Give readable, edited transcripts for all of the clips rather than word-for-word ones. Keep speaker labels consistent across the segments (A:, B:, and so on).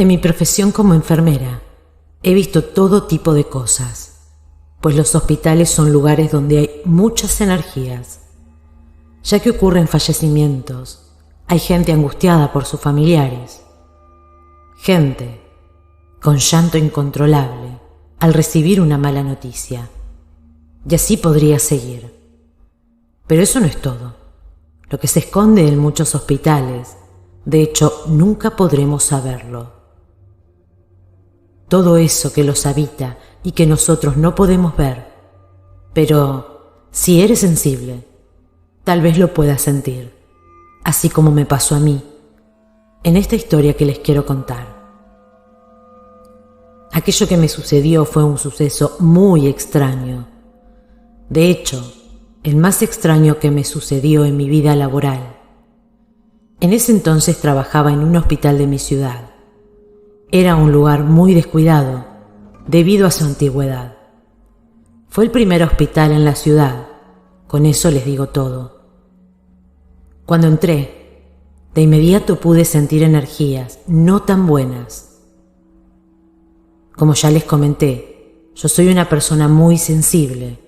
A: En mi profesión como enfermera, he visto todo tipo de cosas, pues los hospitales son lugares donde hay muchas energías, ya que ocurren fallecimientos, hay gente angustiada por sus familiares, gente con llanto incontrolable al recibir una mala noticia, y así podría seguir. Pero eso no es todo. Lo que se esconde en muchos hospitales, de hecho, nunca podremos saberlo. Todo eso que los habita y que nosotros no podemos ver, pero si eres sensible, tal vez lo puedas sentir, así como me pasó a mí, en esta historia que les quiero contar. Aquello que me sucedió fue un suceso muy extraño. De hecho, el más extraño que me sucedió en mi vida laboral. En ese entonces trabajaba en un hospital de mi ciudad. Era un lugar muy descuidado, debido a su antigüedad. Fue el primer hospital en la ciudad, con eso les digo todo. Cuando entré, de inmediato pude sentir energías no tan buenas. Como ya les comenté, yo soy una persona muy sensible,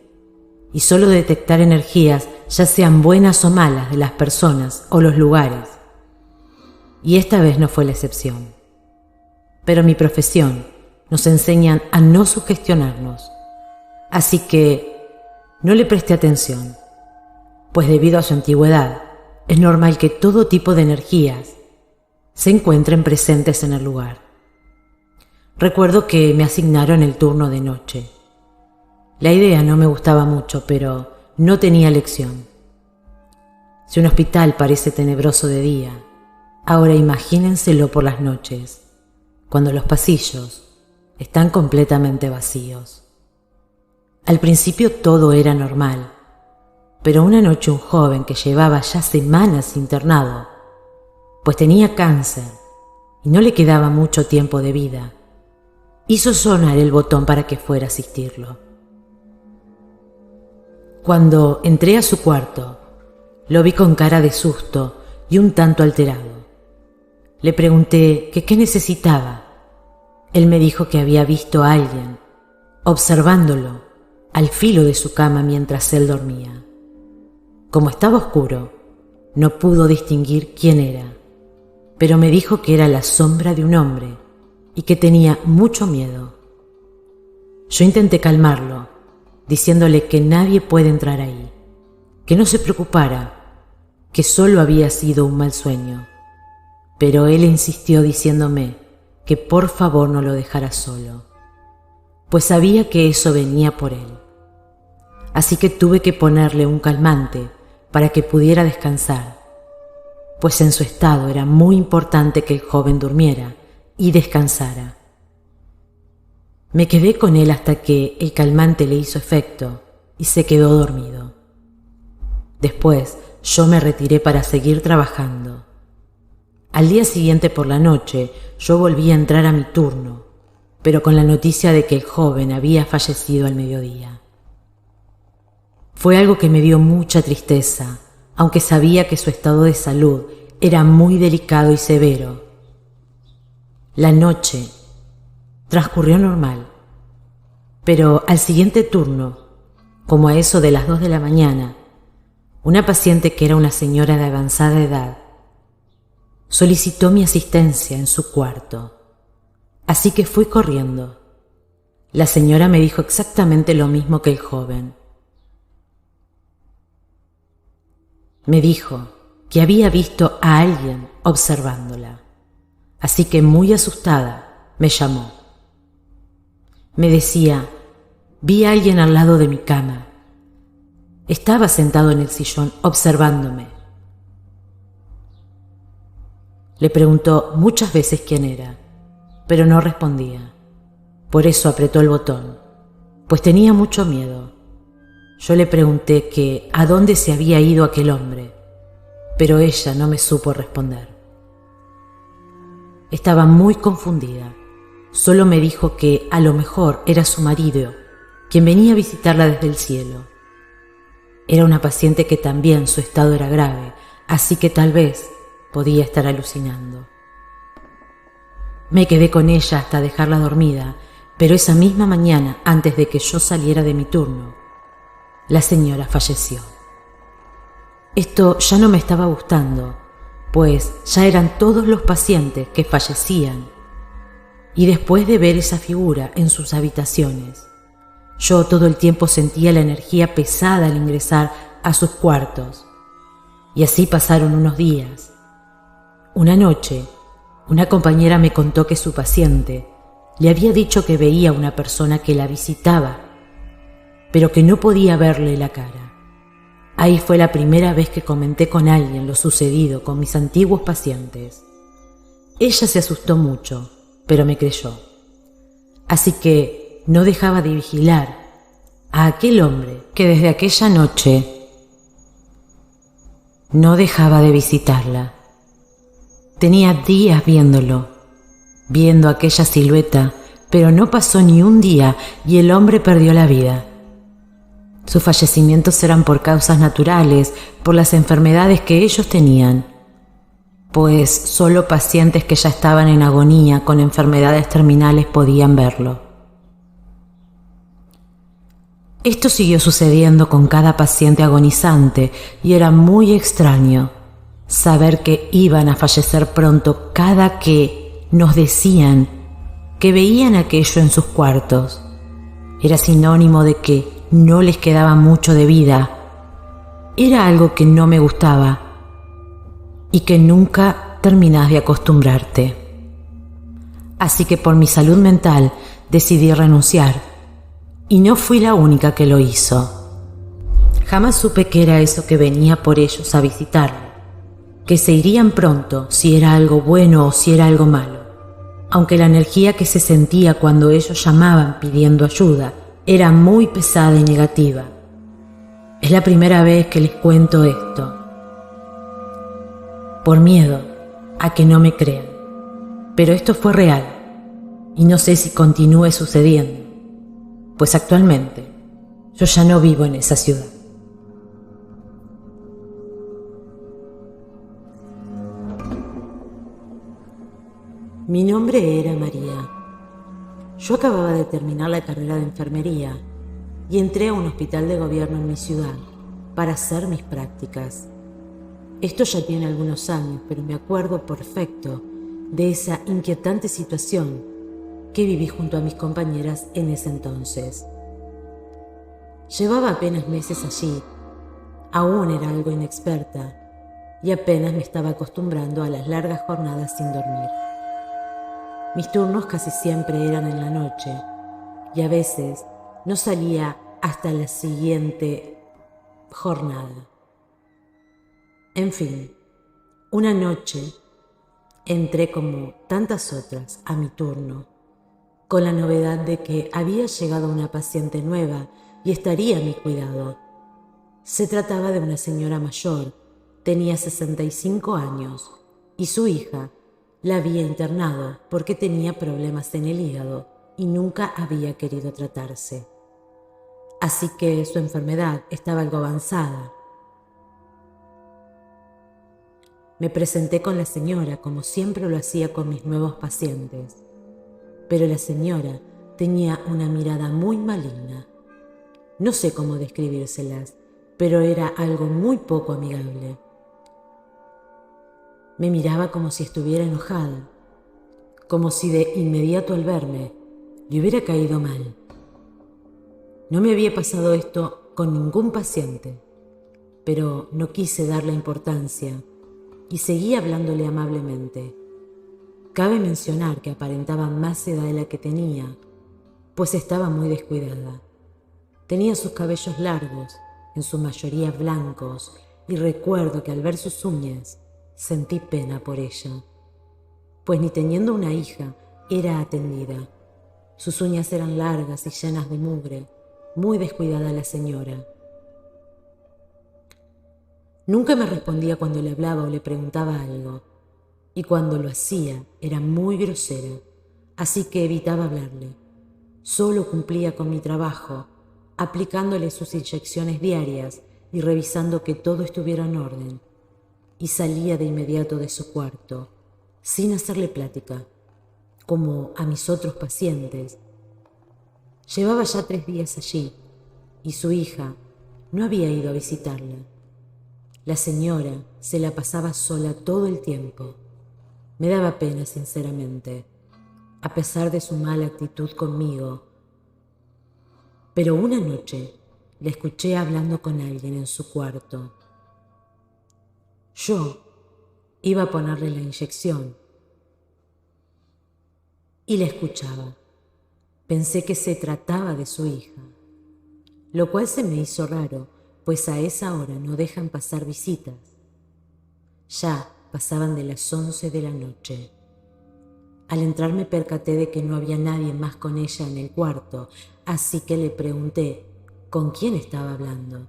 A: y solo detectar energías, ya sean buenas o malas, de las personas o los lugares. Y esta vez no fue la excepción. Pero mi profesión nos enseñan a no sugestionarnos, así que no le presté atención, pues debido a su antigüedad es normal que todo tipo de energías se encuentren presentes en el lugar. Recuerdo que me asignaron el turno de noche. La idea no me gustaba mucho, pero no tenía elección. Si un hospital parece tenebroso de día, ahora imagínenselo por las noches, cuando los pasillos están completamente vacíos. Al principio todo era normal, pero una noche un joven que llevaba ya semanas internado, pues tenía cáncer y no le quedaba mucho tiempo de vida, hizo sonar el botón para que fuera a asistirlo. Cuando entré a su cuarto, lo vi con cara de susto y un tanto alterado. Le pregunté que qué necesitaba. Él me dijo que había visto a alguien observándolo al filo de su cama mientras él dormía. Como estaba oscuro, no pudo distinguir quién era, pero me dijo que era la sombra de un hombre y que tenía mucho miedo. Yo intenté calmarlo, diciéndole que nadie puede entrar ahí, que no se preocupara, que solo había sido un mal sueño. Pero él insistió diciéndome que por favor no lo dejara solo, pues sabía que eso venía por él. Así que tuve que ponerle un calmante para que pudiera descansar, pues en su estado era muy importante que el joven durmiera y descansara. Me quedé con él hasta que el calmante le hizo efecto y se quedó dormido. Después yo me retiré para seguir trabajando. Al día siguiente por la noche yo volví a entrar a mi turno, pero con la noticia de que el joven había fallecido al mediodía. Fue algo que me dio mucha tristeza, aunque sabía que su estado de salud era muy delicado y severo. La noche transcurrió normal, pero al siguiente turno, como a eso de las 2 de la mañana, una paciente que era una señora de avanzada edad solicitó mi asistencia en su cuarto, así que fui corriendo. La señora me dijo exactamente lo mismo que el joven. Me dijo que había visto a alguien observándola, así que muy asustada me llamó. Me decía, vi a alguien al lado de mi cama. Estaba sentado en el sillón observándome. Le preguntó muchas veces quién era, pero no respondía. Por eso apretó el botón, pues tenía mucho miedo. Yo le pregunté que a dónde se había ido aquel hombre, pero ella no me supo responder. Estaba muy confundida. Solo me dijo que a lo mejor era su marido, quien venía a visitarla desde el cielo. Era una paciente que también su estado era grave, así que tal vez podía estar alucinando. Me quedé con ella hasta dejarla dormida, pero esa misma mañana, antes de que yo saliera de mi turno, la señora falleció. Esto ya no me estaba gustando, pues ya eran todos los pacientes que fallecían. Y después de ver esa figura en sus habitaciones, yo todo el tiempo sentía la energía pesada al ingresar a sus cuartos. Y así pasaron unos días. Una noche, una compañera me contó que su paciente le había dicho que veía una persona que la visitaba, pero que no podía verle la cara. Ahí fue la primera vez que comenté con alguien lo sucedido con mis antiguos pacientes. Ella se asustó mucho, pero me creyó. Así que no dejaba de vigilar a aquel hombre que desde aquella noche no dejaba de visitarla. Tenía días viendo aquella silueta, pero no pasó ni un día y el hombre perdió la vida. Sus fallecimientos eran por causas naturales, por las enfermedades que ellos tenían, pues solo pacientes que ya estaban en agonía con enfermedades terminales podían verlo. Esto siguió sucediendo con cada paciente agonizante y era muy extraño saber que iban a fallecer pronto cada que nos decían que veían aquello en sus cuartos. Era sinónimo de que no les quedaba mucho de vida. Era algo que no me gustaba y que nunca terminás de acostumbrarte. Así que por mi salud mental decidí renunciar y no fui la única que lo hizo. Jamás supe qué era eso que venía por ellos a visitarlo, que se irían pronto si era algo bueno o si era algo malo, aunque la energía que se sentía cuando ellos llamaban pidiendo ayuda era muy pesada y negativa. Es la primera vez que les cuento esto, por miedo a que no me crean, pero esto fue real y no sé si continúe sucediendo, pues actualmente yo ya no vivo en esa ciudad. Mi nombre era María. Yo acababa de terminar la carrera de enfermería y entré a un hospital de gobierno en mi ciudad para hacer mis prácticas. Esto ya tiene algunos años, pero me acuerdo perfecto de esa inquietante situación que viví junto a mis compañeras en ese entonces. Llevaba apenas meses allí, aún era algo inexperta y apenas me estaba acostumbrando a las largas jornadas sin dormir. Mis turnos casi siempre eran en la noche y a veces no salía hasta la siguiente jornada. En fin, una noche entré como tantas otras a mi turno, con la novedad de que había llegado una paciente nueva y estaría a mi cuidado. Se trataba de una señora mayor, tenía 65 años y su hija la había internado porque tenía problemas en el hígado y nunca había querido tratarse. Así que su enfermedad estaba algo avanzada. Me presenté con la señora como siempre lo hacía con mis nuevos pacientes, pero la señora tenía una mirada muy maligna. No sé cómo describírselas, pero era algo muy poco amigable. Me miraba como si estuviera enojada, como si de inmediato al verme le hubiera caído mal. No me había pasado esto con ningún paciente, pero no quise darle importancia y seguí hablándole amablemente. Cabe mencionar que aparentaba más edad de la que tenía, pues estaba muy descuidada. Tenía sus cabellos largos, en su mayoría blancos, y recuerdo que al ver sus uñas sentí pena por ella, pues ni teniendo una hija era atendida. Sus uñas eran largas y llenas de mugre, muy descuidada la señora. Nunca me respondía cuando le hablaba o le preguntaba algo, y cuando lo hacía era muy grosera, así que evitaba hablarle. Solo cumplía con mi trabajo, aplicándole sus inyecciones diarias y revisando que todo estuviera en orden, y salía de inmediato de su cuarto, sin hacerle plática. como a mis otros pacientes. Llevaba ya 3 días allí y su hija no había ido a visitarla. La señora se la pasaba sola todo el tiempo. Me daba pena, sinceramente, a pesar de su mala actitud conmigo. Pero una noche la escuché hablando con alguien en su cuarto. Yo iba a ponerle la inyección y la escuchaba. Pensé que se trataba de su hija, lo cual se me hizo raro, pues a esa hora no dejan pasar visitas. Ya pasaban de las 11 de la noche. Al entrar me percaté de que no había nadie más con ella en el cuarto, así que le pregunté con quién estaba hablando.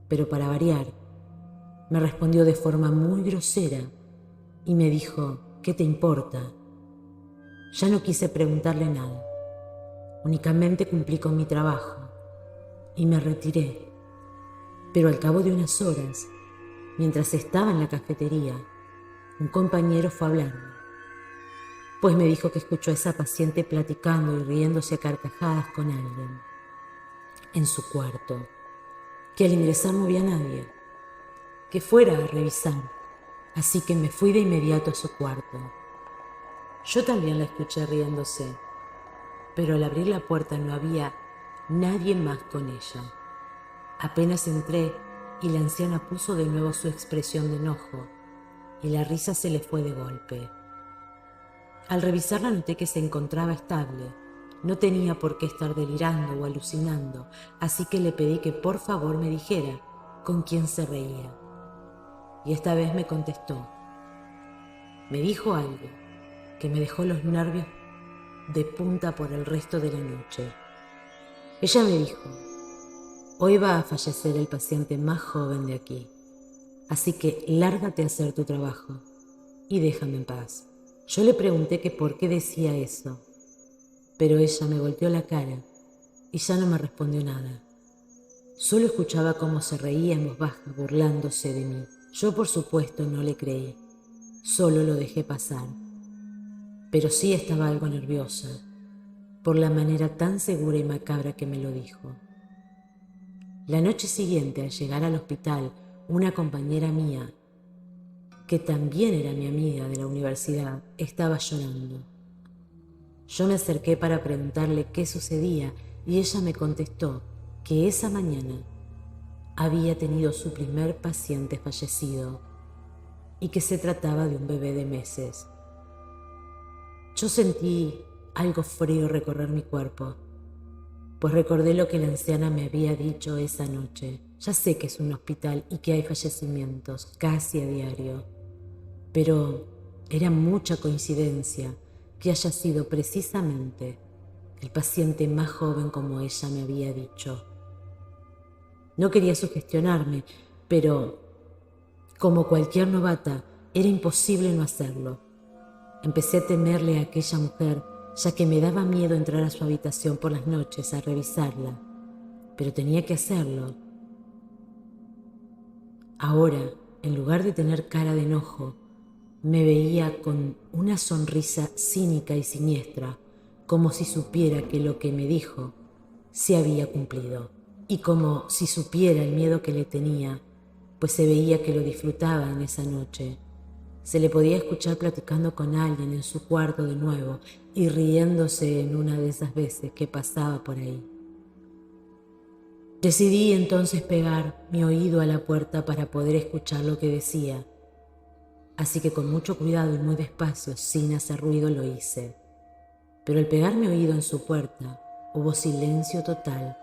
A: Pero para variar, me respondió de forma muy grosera y me dijo, ¿qué te importa? Ya no quise preguntarle nada, únicamente cumplí con mi trabajo y me retiré. Pero al cabo de unas horas, mientras estaba en la cafetería, un compañero fue a hablarme, pues me dijo que escuchó a esa paciente platicando y riéndose a carcajadas con alguien en su cuarto, que al ingresar no había nadie, que fuera a revisar, así que me fui de inmediato a su cuarto. Yo también la escuché riéndose, pero al abrir la puerta no había nadie más con ella. Apenas entré y la anciana puso de nuevo su expresión de enojo y la risa se le fue de golpe. Al revisarla noté que se encontraba estable. No tenía por qué estar delirando o alucinando, así que le pedí que por favor me dijera con quién se reía. Y esta vez me contestó. Me dijo algo que me dejó los nervios de punta por el resto de la noche. Ella me dijo, hoy va a fallecer el paciente más joven de aquí, así que lárgate a hacer tu trabajo y déjame en paz. Yo le pregunté que por qué decía eso, pero ella me volteó la cara y ya no me respondió nada. Solo escuchaba cómo se reía en voz baja, burlándose de mí. Yo, por supuesto, no le creí, solo lo dejé pasar. Pero sí estaba algo nerviosa, por la manera tan segura y macabra que me lo dijo. La noche siguiente, al llegar al hospital, una compañera mía, que también era mi amiga de la universidad, estaba llorando. Yo me acerqué para preguntarle qué sucedía y ella me contestó que esa mañana había tenido su primer paciente fallecido y que se trataba de un bebé de meses. Yo sentí algo frío recorrer mi cuerpo, pues recordé lo que la anciana me había dicho esa noche. Ya sé que es un hospital y que hay fallecimientos casi a diario, pero era mucha coincidencia que haya sido precisamente el paciente más joven como ella me había dicho. No quería sugestionarme, pero como cualquier novata, era imposible no hacerlo. Empecé a temerle a aquella mujer, ya que me daba miedo entrar a su habitación por las noches a revisarla, pero tenía que hacerlo. Ahora, en lugar de tener cara de enojo, me veía con una sonrisa cínica y siniestra, como si supiera que lo que me dijo se había cumplido, y como si supiera el miedo que le tenía, pues se veía que lo disfrutaba en esa noche. Se le podía escuchar platicando con alguien en su cuarto de nuevo y riéndose en una de esas veces que pasaba por ahí. Decidí entonces pegar mi oído a la puerta para poder escuchar lo que decía, así que con mucho cuidado y muy despacio, sin hacer ruido, lo hice. Pero al pegar mi oído en su puerta, hubo silencio total,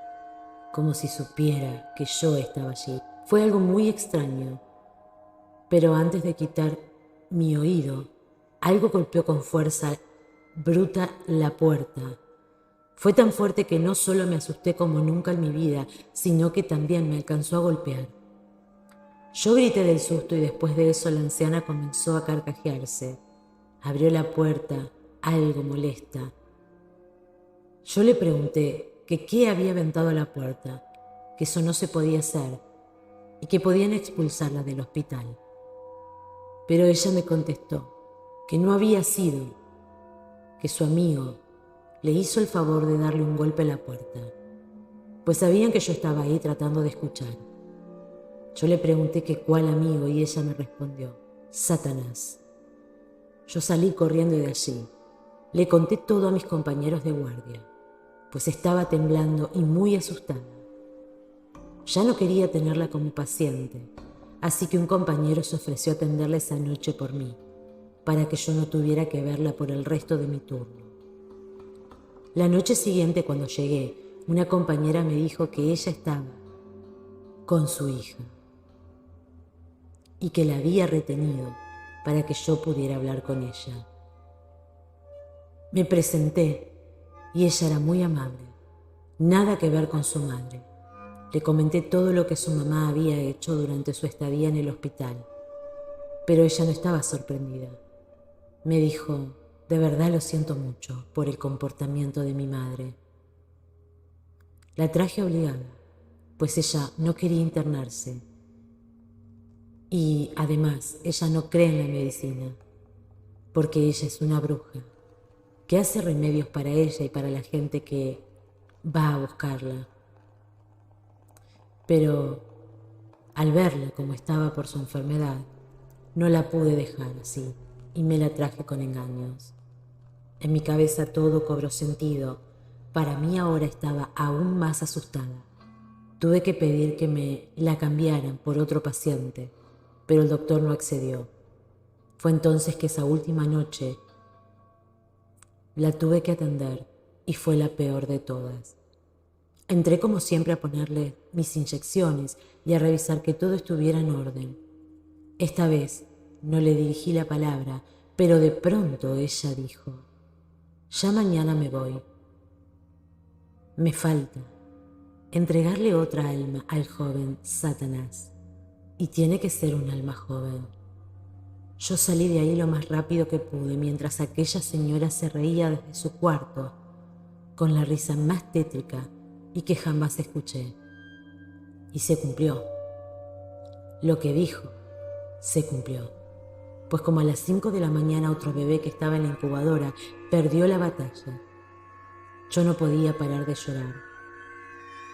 A: como si supiera que yo estaba allí. Fue algo muy extraño, pero antes de quitar mi oído, algo golpeó con fuerza bruta la puerta. Fue tan fuerte que no solo me asusté como nunca en mi vida, sino que también me alcanzó a golpear. Yo grité del susto y después de eso la anciana comenzó a carcajearse. Abrió la puerta, algo molesta. Yo le pregunté que qué había aventado la puerta, que eso no se podía hacer y que podían expulsarla del hospital. Pero ella me contestó que no había sido que su amigo le hizo el favor de darle un golpe a la puerta, pues sabían que yo estaba ahí tratando de escuchar. Yo le pregunté que cuál amigo y ella me respondió: Satanás. Yo salí corriendo de allí. Le conté todo a mis compañeros de guardia, pues estaba temblando y muy asustada. Ya no quería tenerla como paciente, así que un compañero se ofreció a atenderla esa noche por mí, para que yo no tuviera que verla por el resto de mi turno. La noche siguiente, cuando llegué, una compañera me dijo que ella estaba con su hija y que la había retenido para que yo pudiera hablar con ella. Me presenté y ella era muy amable, nada que ver con su madre. Le comenté todo lo que su mamá había hecho durante su estadía en el hospital, pero ella no estaba sorprendida. Me dijo: de verdad lo siento mucho por el comportamiento de mi madre. La traje obligada, pues ella no quería internarse. Y además, ella no cree en la medicina, porque ella es una bruja, que hace remedios para ella y para la gente que va a buscarla. Pero al verla como estaba por su enfermedad, no la pude dejar así y me la traje con engaños. En mi cabeza todo cobró sentido. Para mí ahora estaba aún más asustada. Tuve que pedir que me la cambiaran por otro paciente, pero el doctor no accedió. Fue entonces que esa última noche la tuve que atender y fue la peor de todas. Entré como siempre a ponerle mis inyecciones y a revisar que todo estuviera en orden. Esta vez no le dirigí la palabra, pero de pronto ella dijo: ya mañana me voy. Me falta entregarle otra alma al joven Satanás, y tiene que ser un alma joven. Yo salí de ahí lo más rápido que pude mientras aquella señora se reía desde su cuarto con la risa más tétrica y que jamás escuché. Y se cumplió. Lo que dijo se cumplió, pues como a las 5 de la mañana otro bebé que estaba en la incubadora perdió la batalla. Yo no podía parar de llorar.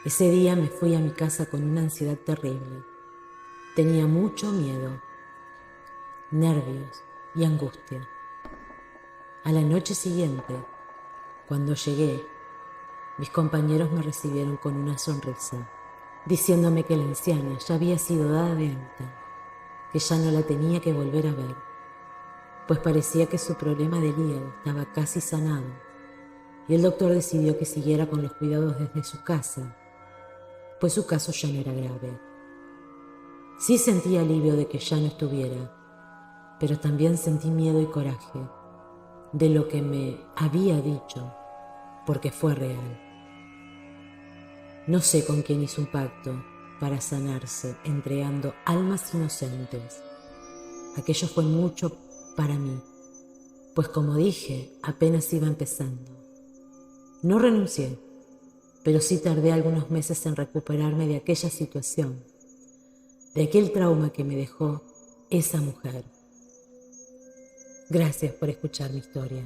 A: Ese día me fui a mi casa con una ansiedad terrible. Tenía mucho miedo, nervios y angustia. A la noche siguiente, cuando llegué, mis compañeros me recibieron con una sonrisa, diciéndome que la anciana ya había sido dada de alta, que ya no la tenía que volver a ver, pues parecía que su problema del hígado estaba casi sanado, y el doctor decidió que siguiera con los cuidados desde su casa, pues su caso ya no era grave. Sí sentí alivio de que ya no estuviera, pero también sentí miedo y coraje de lo que me había dicho, porque fue real. No sé con quién hizo un pacto para sanarse entregando almas inocentes. Aquello fue mucho para mí, pues como dije, apenas iba empezando. No renuncié, pero sí tardé algunos meses en recuperarme de aquella situación, de aquel trauma que me dejó esa mujer. Gracias por escuchar mi historia.